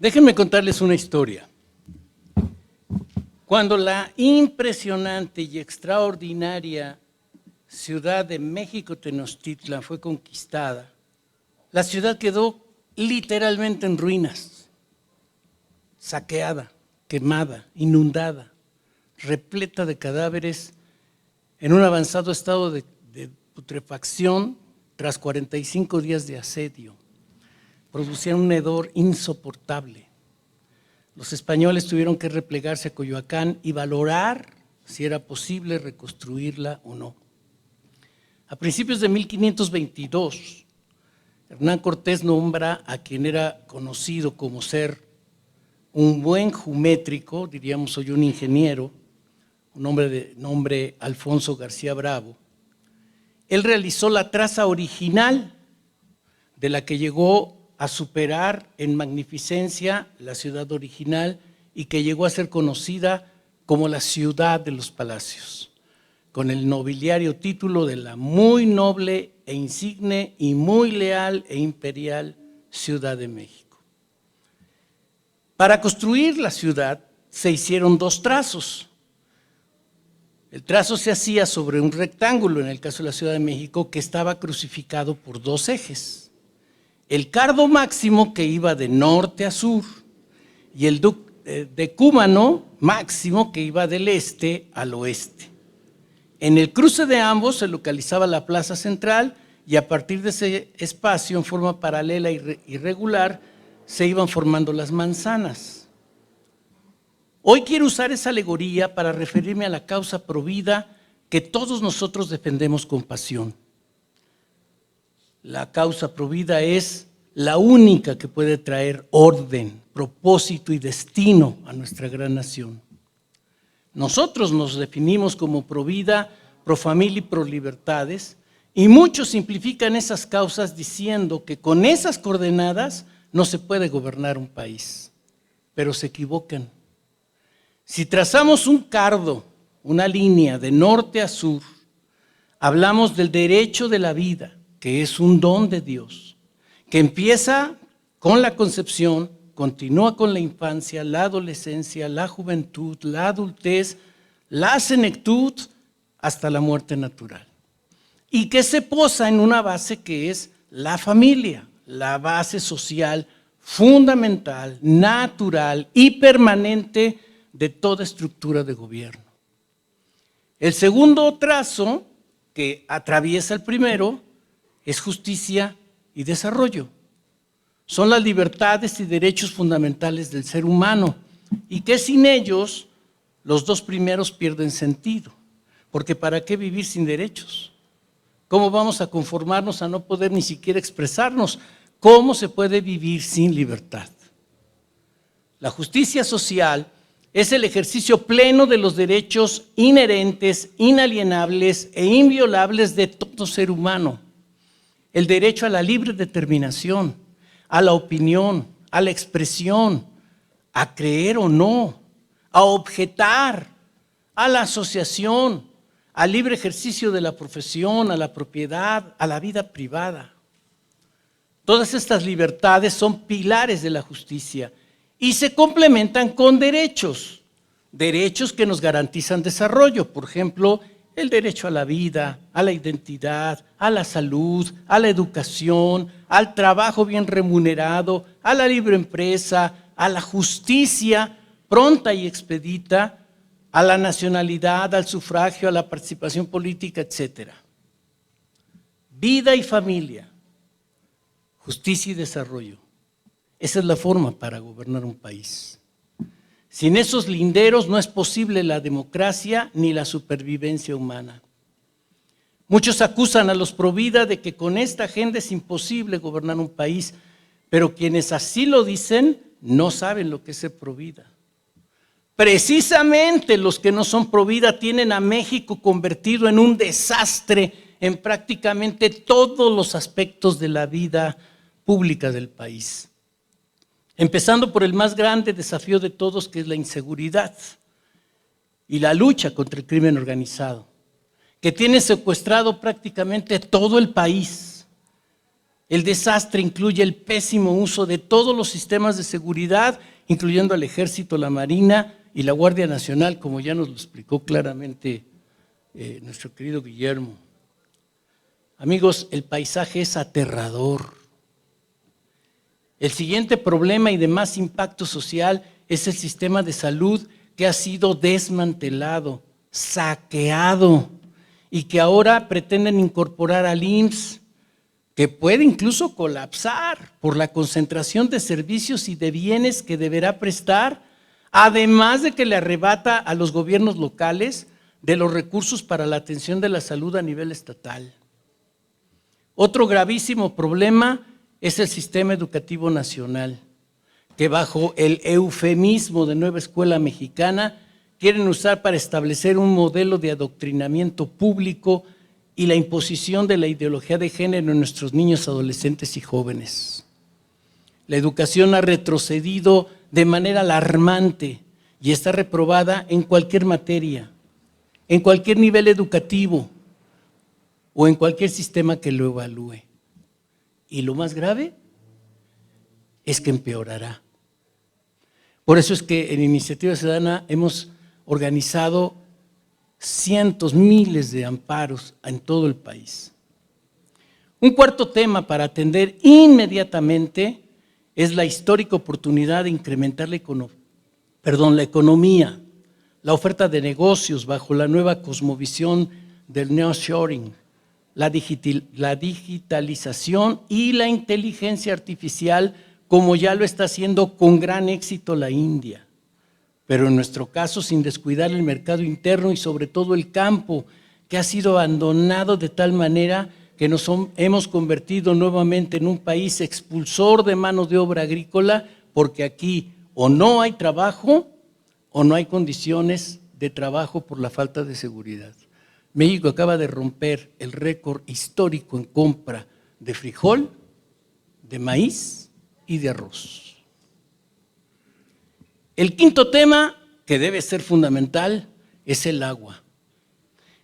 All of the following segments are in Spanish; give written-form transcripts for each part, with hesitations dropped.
Déjenme contarles una historia. Cuando la impresionante y extraordinaria ciudad de México Tenochtitlan fue conquistada, la ciudad quedó literalmente en ruinas, saqueada, quemada, inundada, repleta de cadáveres en un avanzado estado de putrefacción tras 45 días de asedio. Producían un hedor insoportable. Los españoles tuvieron que replegarse a Coyoacán y valorar si era posible reconstruirla o no. A principios de 1522, Hernán Cortés nombra a quien era conocido como ser un buen geométrico, diríamos hoy un ingeniero, un hombre de nombre Alfonso García Bravo. Él realizó la traza original de la que llegó a superar en magnificencia la ciudad original y que llegó a ser conocida como la ciudad de los palacios, con el nobiliario título de la muy noble e insigne y muy leal e imperial Ciudad de México. Para construir la ciudad se hicieron dos trazos. El trazo se hacía sobre un rectángulo, en el caso de la Ciudad de México, que estaba crucificado por dos ejes. El cardo máximo, que iba de norte a sur, y el decúmano máximo, que iba del este al oeste. En el cruce de ambos se localizaba la plaza central y a partir de ese espacio, en forma paralela y irregular, se iban formando las manzanas. Hoy quiero usar esa alegoría para referirme a la causa provida que todos nosotros defendemos con pasión. La causa provida es la única que puede traer orden, propósito y destino a nuestra gran nación. Nosotros nos definimos como provida, pro familia y pro libertades, y muchos simplifican esas causas diciendo que con esas coordenadas no se puede gobernar un país, pero se equivocan. Si trazamos un cardo, una línea de norte a sur, hablamos del derecho de la vida, que es un don de Dios, que empieza con la concepción, continúa con la infancia, la adolescencia, la juventud, la adultez, la senectud, hasta la muerte natural. Y que se posa en una base que es la familia, la base social fundamental, natural y permanente de toda estructura de gobierno. El segundo trazo que atraviesa el primero es justicia y desarrollo. Son las libertades y derechos fundamentales del ser humano y que sin ellos los dos primeros pierden sentido, porque ¿para qué vivir sin derechos? ¿Cómo vamos a conformarnos a no poder ni siquiera expresarnos? ¿Cómo se puede vivir sin libertad? La justicia social es el ejercicio pleno de los derechos inherentes, inalienables e inviolables de todo ser humano. El derecho a la libre determinación, a la opinión, a la expresión, a creer o no, a objetar, a la asociación, al libre ejercicio de la profesión, a la propiedad, a la vida privada. Todas estas libertades son pilares de la justicia y se complementan con derechos, derechos que nos garantizan desarrollo, por ejemplo, el derecho a la vida, a la identidad, a la salud, a la educación, al trabajo bien remunerado, a la libre empresa, a la justicia pronta y expedita, a la nacionalidad, al sufragio, a la participación política, etc. Vida y familia, justicia y desarrollo. Esa es la forma para gobernar un país. Sin esos linderos no es posible la democracia ni la supervivencia humana. Muchos acusan a los provida de que con esta agenda es imposible gobernar un país, pero quienes así lo dicen no saben lo que es ser provida. Precisamente los que no son provida tienen a México convertido en un desastre en prácticamente todos los aspectos de la vida pública del país. Empezando por el más grande desafío de todos, que es la inseguridad y la lucha contra el crimen organizado, que tiene secuestrado prácticamente todo el país. El desastre incluye el pésimo uso de todos los sistemas de seguridad, incluyendo al Ejército, la Marina y la Guardia Nacional, como ya nos lo explicó claramente nuestro querido Guillermo. Amigos, el paisaje es aterrador. El siguiente problema y de más impacto social es el sistema de salud que ha sido desmantelado, saqueado y que ahora pretenden incorporar al IMSS, que puede incluso colapsar por la concentración de servicios y de bienes que deberá prestar, además de que le arrebata a los gobiernos locales de los recursos para la atención de la salud a nivel estatal. Otro gravísimo problema es el sistema educativo nacional, que bajo el eufemismo de Nueva Escuela Mexicana quieren usar para establecer un modelo de adoctrinamiento público y la imposición de la ideología de género en nuestros niños, adolescentes y jóvenes. La educación ha retrocedido de manera alarmante y está reprobada en cualquier materia, en cualquier nivel educativo o en cualquier sistema que lo evalúe. Y lo más grave es que empeorará. Por eso es que en Iniciativa Ciudadana hemos organizado cientos, miles de amparos en todo el país. Un cuarto tema para atender inmediatamente es la histórica oportunidad de incrementar la economía, la oferta de negocios bajo la nueva cosmovisión del nearshoring, la digitalización y la inteligencia artificial, como ya lo está haciendo con gran éxito la India. Pero en nuestro caso sin descuidar el mercado interno y sobre todo el campo, que ha sido abandonado de tal manera que nos hemos convertido nuevamente en un país expulsor de mano de obra agrícola, porque aquí o no hay trabajo o no hay condiciones de trabajo por la falta de seguridad. México acaba de romper el récord histórico en compra de frijol, de maíz y de arroz. El quinto tema, que debe ser fundamental, es el agua.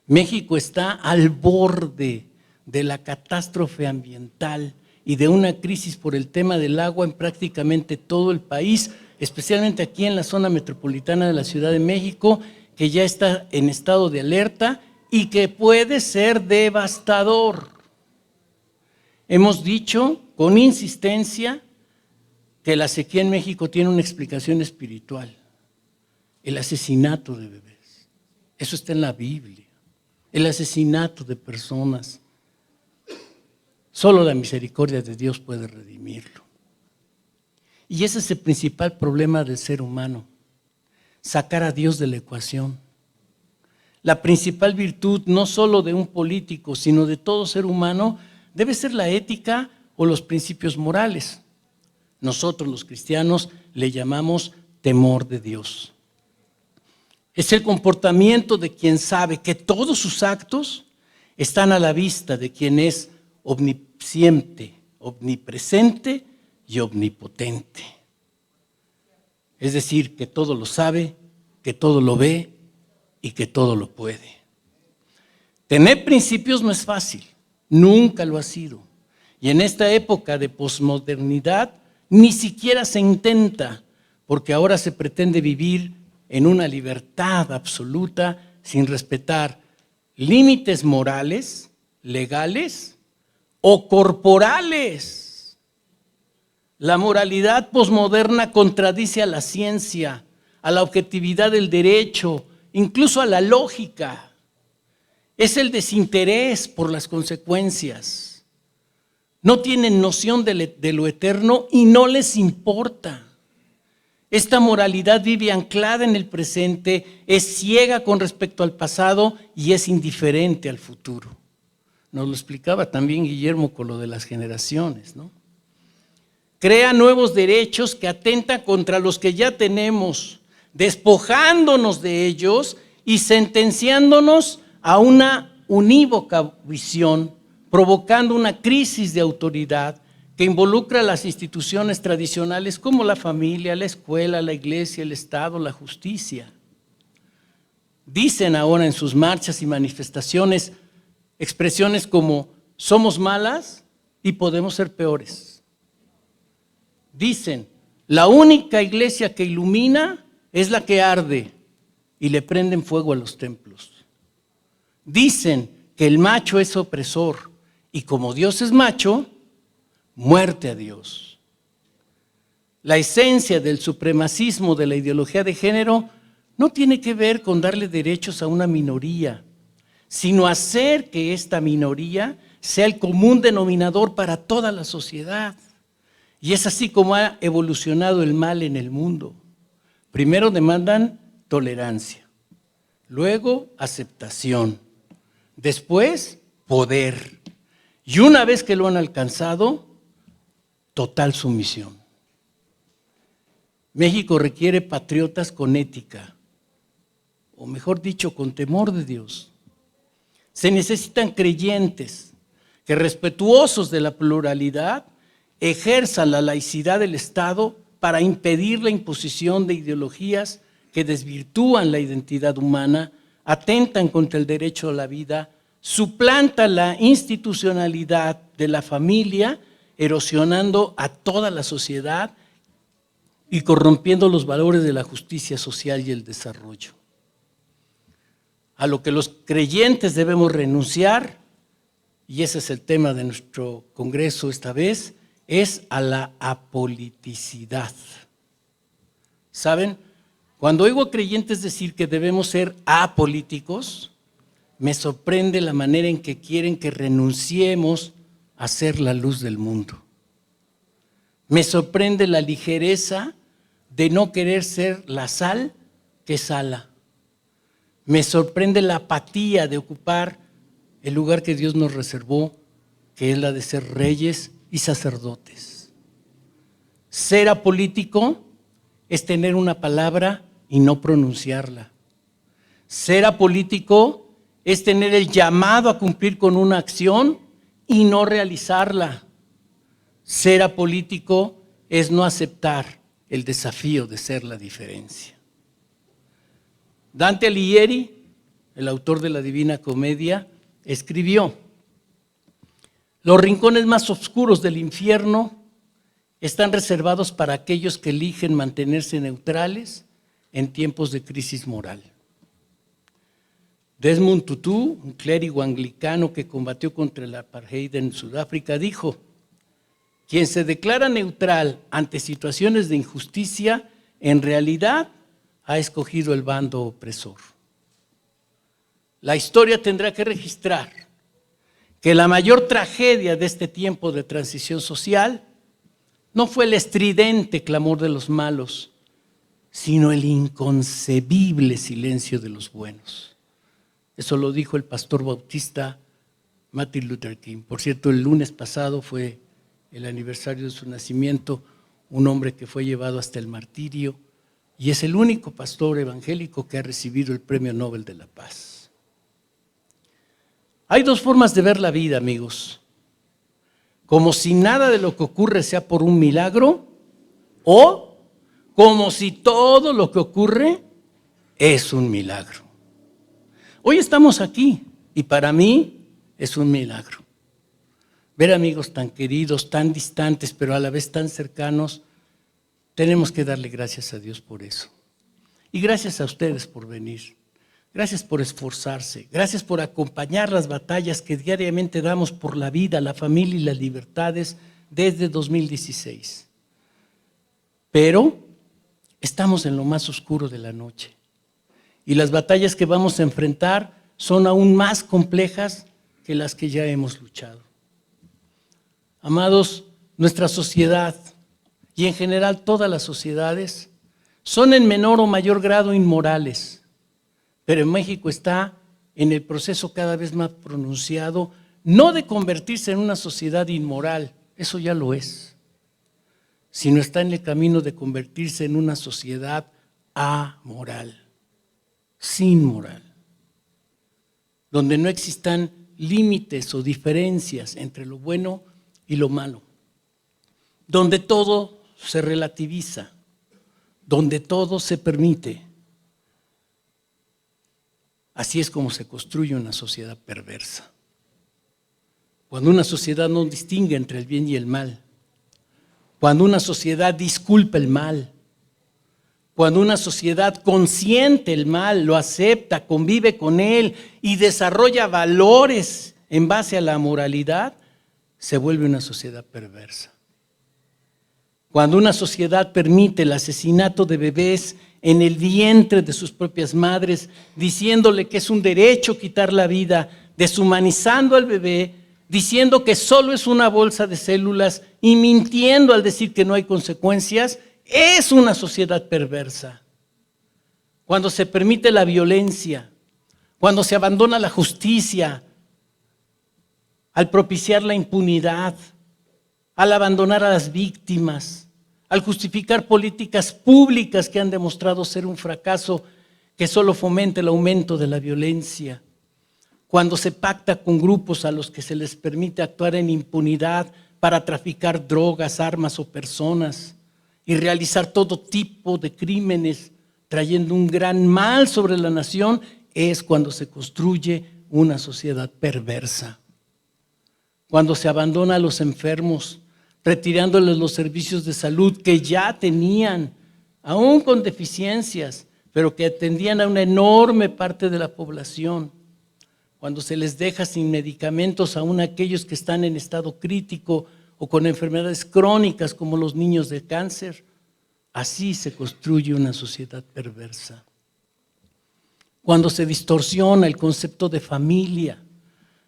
México está al borde de la catástrofe ambiental y de una crisis por el tema del agua en prácticamente todo el país, especialmente aquí en la zona metropolitana de la Ciudad de México, que ya está en estado de alerta y que puede ser devastador. Hemos dicho con insistencia que la sequía en México tiene una explicación espiritual, el asesinato de bebés. Eso está en la Biblia, el asesinato de personas. Solo la misericordia de Dios puede redimirlo. Y ese es el principal problema del ser humano, sacar a Dios de la ecuación. La principal virtud, no solo de un político, sino de todo ser humano, debe ser la ética o los principios morales. Nosotros los cristianos le llamamos temor de Dios. Es el comportamiento de quien sabe que todos sus actos están a la vista de quien es omnisciente, omnipresente y omnipotente. Es decir, que todo lo sabe, que todo lo ve y que todo lo puede. Tener principios no es fácil, nunca lo ha sido. Y en esta época de posmodernidad ni siquiera se intenta, porque ahora se pretende vivir en una libertad absoluta sin respetar límites morales, legales o corporales. La moralidad posmoderna contradice a la ciencia, a la objetividad del derecho, incluso a la lógica. Es el desinterés por las consecuencias. No tienen noción de lo eterno y no les importa. Esta moralidad vive anclada en el presente, es ciega con respecto al pasado y es indiferente al futuro. Nos lo explicaba también Guillermo con lo de las generaciones, ¿no? Crea nuevos derechos que atentan contra los que ya tenemos, despojándonos de ellos y sentenciándonos a una unívoca visión, provocando una crisis de autoridad que involucra a las instituciones tradicionales como la familia, la escuela, la iglesia, el Estado, la justicia. Dicen ahora en sus marchas y manifestaciones expresiones como somos malas y podemos ser peores. Dicen, la única iglesia que ilumina es la que arde y le prenden fuego a los templos. Dicen que el macho es opresor y como Dios es macho, muerte a Dios. La esencia del supremacismo de la ideología de género no tiene que ver con darle derechos a una minoría, sino hacer que esta minoría sea el común denominador para toda la sociedad. Y es así como ha evolucionado el mal en el mundo. Primero demandan tolerancia, luego aceptación, después poder. Y una vez que lo han alcanzado, total sumisión. México requiere patriotas con ética, o mejor dicho, con temor de Dios. Se necesitan creyentes que, respetuosos de la pluralidad, ejerzan la laicidad del Estado para impedir la imposición de ideologías que desvirtúan la identidad humana, atentan contra el derecho a la vida, suplantan la institucionalidad de la familia, erosionando a toda la sociedad y corrompiendo los valores de la justicia social y el desarrollo. A lo que los creyentes debemos renunciar, y ese es el tema de nuestro congreso esta vez, es a la apoliticidad. ¿Saben? Cuando oigo a creyentes decir que debemos ser apolíticos, me sorprende la manera en que quieren que renunciemos a ser la luz del mundo. Me sorprende la ligereza de no querer ser la sal que sala. Me sorprende la apatía de ocupar el lugar que Dios nos reservó, que es la de ser reyes y sacerdotes. Ser apolítico es tener una palabra y no pronunciarla. Ser apolítico es tener el llamado a cumplir con una acción y no realizarla. Ser apolítico es no aceptar el desafío de ser la diferencia. Dante Alighieri, el autor de la Divina Comedia, escribió: los rincones más oscuros del infierno están reservados para aquellos que eligen mantenerse neutrales en tiempos de crisis moral. Desmond Tutu, un clérigo anglicano que combatió contra el apartheid en Sudáfrica, dijo: quien se declara neutral ante situaciones de injusticia, en realidad ha escogido el bando opresor. La historia tendrá que registrar que la mayor tragedia de este tiempo de transición social no fue el estridente clamor de los malos, sino el inconcebible silencio de los buenos. Eso lo dijo el pastor bautista Martin Luther King. Por cierto, el lunes pasado fue el aniversario de su nacimiento, un hombre que fue llevado hasta el martirio y es el único pastor evangélico que ha recibido el Premio Nobel de la Paz. Hay dos formas de ver la vida, amigos: como si nada de lo que ocurre sea por un milagro, o como si todo lo que ocurre es un milagro. Hoy estamos aquí y para mí es un milagro. Ver amigos tan queridos, tan distantes, pero a la vez tan cercanos, tenemos que darle gracias a Dios por eso. Y gracias a ustedes por venir. Gracias por esforzarse. Gracias por acompañar las batallas que diariamente damos por la vida, la familia y las libertades desde 2016. Pero estamos en lo más oscuro de la noche. Y las batallas que vamos a enfrentar son aún más complejas que las que ya hemos luchado. Amados, nuestra sociedad y en general todas las sociedades son en menor o mayor grado inmorales, pero en México está en el proceso cada vez más pronunciado, no de convertirse en una sociedad inmoral, eso ya lo es, sino está en el camino de convertirse en una sociedad amoral, sin moral, donde no existan límites o diferencias entre lo bueno y lo malo, donde todo se relativiza, donde todo se permite. Así es como se construye una sociedad perversa. cuando una sociedad no distingue entre el bien y el mal, cuando una sociedad disculpa el mal, cuando una sociedad consiente el mal, lo acepta, convive con él y desarrolla valores en base a la moralidad, se vuelve una sociedad perversa. Cuando una sociedad permite el asesinato de bebés en el vientre de sus propias madres, diciéndole que es un derecho quitar la vida, deshumanizando al bebé, diciendo que solo es una bolsa de células y mintiendo al decir que no hay consecuencias, es una sociedad perversa. Cuando se permite la violencia, cuando se abandona la justicia, al propiciar la impunidad, al abandonar a las víctimas, al justificar políticas públicas que han demostrado ser un fracaso que solo fomenta el aumento de la violencia, cuando se pacta con grupos a los que se les permite actuar en impunidad para traficar drogas, armas o personas y realizar todo tipo de crímenes, trayendo un gran mal sobre la nación, es cuando se construye una sociedad perversa. Cuando se abandona a los enfermos, retirándoles los servicios de salud que ya tenían, aún con deficiencias, pero que atendían a una enorme parte de la población. Cuando se les deja sin medicamentos aún a aquellos que están en estado crítico o con enfermedades crónicas como los niños de cáncer, así se construye una sociedad perversa. Cuando se distorsiona el concepto de familia,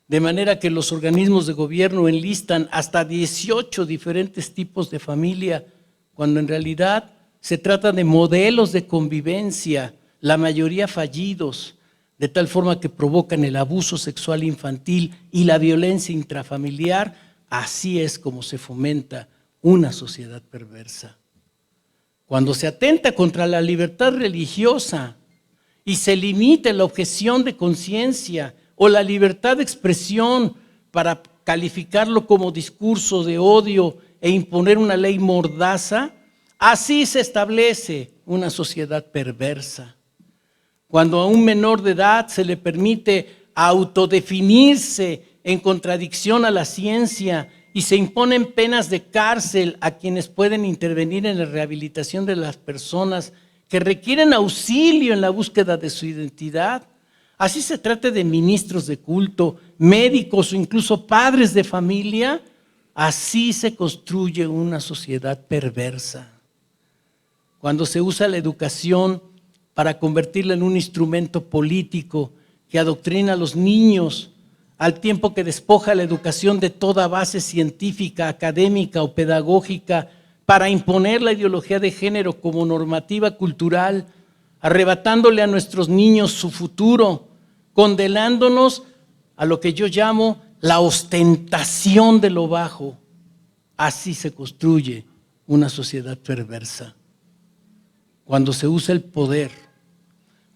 de manera que los organismos de gobierno enlistan hasta 18 diferentes tipos de familia, cuando en realidad se trata de modelos de convivencia, la mayoría fallidos, de tal forma que provocan el abuso sexual infantil y la violencia intrafamiliar. Así es como se fomenta una sociedad perversa. Cuando se atenta contra la libertad religiosa y se limita la objeción de conciencia o la libertad de expresión para calificarlo como discurso de odio e imponer una ley mordaza, así se establece una sociedad perversa. Cuando a un menor de edad se le permite autodefinirse en contradicción a la ciencia y se imponen penas de cárcel a quienes pueden intervenir en la rehabilitación de las personas que requieren auxilio en la búsqueda de su identidad, así se trate de ministros de culto, médicos o incluso padres de familia, así se construye una sociedad perversa. Cuando se usa la educación para convertirla en un instrumento político que adoctrina a los niños, al tiempo que despoja la educación de toda base científica, académica o pedagógica para imponer la ideología de género como normativa cultural, arrebatándole a nuestros niños su futuro, condenándonos a lo que yo llamo la ostentación de lo bajo. Así se construye una sociedad perversa. Cuando se usa el poder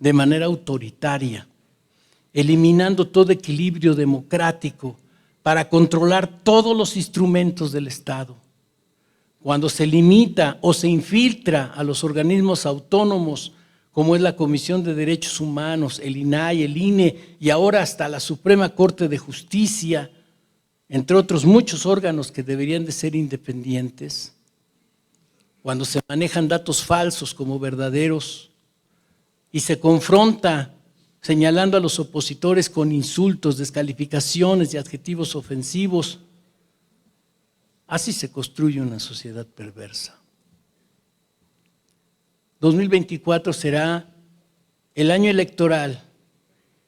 de manera autoritaria, eliminando todo equilibrio democrático para controlar todos los instrumentos del Estado. Cuando se limita o se infiltra a los organismos autónomos, como es la Comisión de Derechos Humanos, el INAI, el INE y ahora hasta la Suprema Corte de Justicia, entre otros muchos órganos que deberían de ser independientes. Cuando se manejan datos falsos como verdaderos y se confronta señalando a los opositores con insultos, descalificaciones y adjetivos ofensivos, así se construye una sociedad perversa. 2024 será el año electoral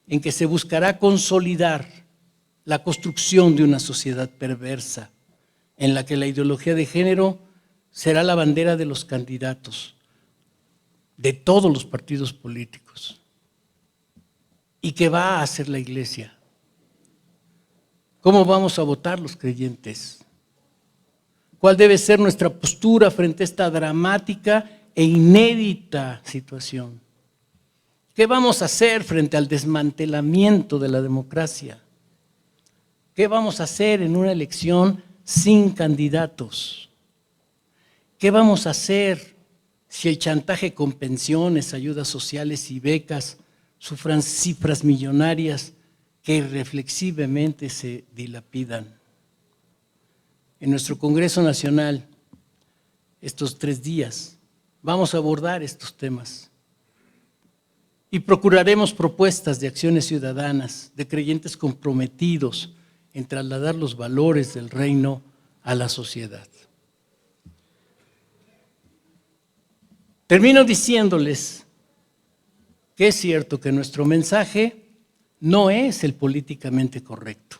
en que se buscará consolidar la construcción de una sociedad perversa, en la que la ideología de género será la bandera de los candidatos, de todos los partidos políticos. ¿Y qué va a hacer la iglesia? ¿Cómo vamos a votar los creyentes? ¿Cuál debe ser nuestra postura frente a esta dramática e inédita situación? ¿Qué vamos a hacer frente al desmantelamiento de la democracia? ¿Qué vamos a hacer en una elección sin candidatos? ¿Qué vamos a hacer si el chantaje con pensiones, ayudas sociales y becas sufran cifras millonarias que irreflexiblemente se dilapidan? en nuestro Congreso Nacional, estos 3 días, vamos a abordar estos temas y procuraremos propuestas de acciones ciudadanas, de creyentes comprometidos en trasladar los valores del reino a la sociedad. Termino diciéndoles que es cierto que nuestro mensaje no es el políticamente correcto.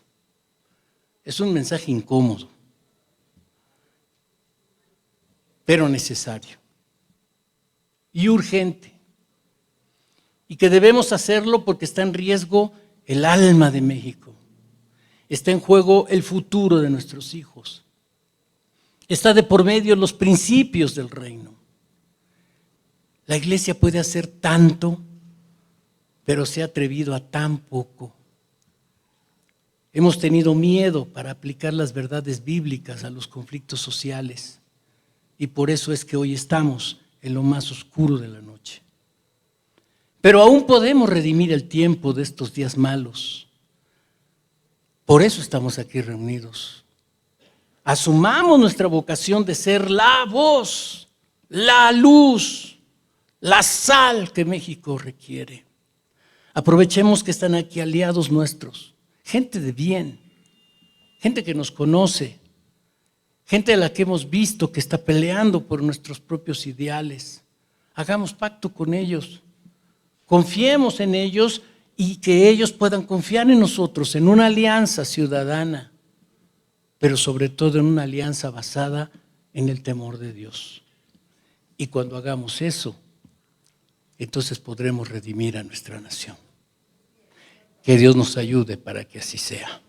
Es un mensaje incómodo, pero necesario y urgente. Y que debemos hacerlo porque está en riesgo el alma de México. Está en juego el futuro de nuestros hijos. Está de por medio los principios del reino. La iglesia puede hacer tanto, pero se ha atrevido a tan poco. Hemos tenido miedo para aplicar las verdades bíblicas a los conflictos sociales y por eso es que hoy estamos en lo más oscuro de la noche. Pero aún podemos redimir el tiempo de estos días malos. Por eso estamos aquí reunidos. Asumamos nuestra vocación de ser la voz, la luz, la sal que México requiere. Aprovechemos que están aquí aliados nuestros, gente de bien, gente que nos conoce, gente a la que hemos visto que está peleando por nuestros propios ideales. Hagamos pacto con ellos, confiemos en ellos y que ellos puedan confiar en nosotros, en una alianza ciudadana, pero sobre todo en una alianza basada en el temor de Dios. Y cuando hagamos eso, entonces podremos redimir a nuestra nación. Que Dios nos ayude para que así sea.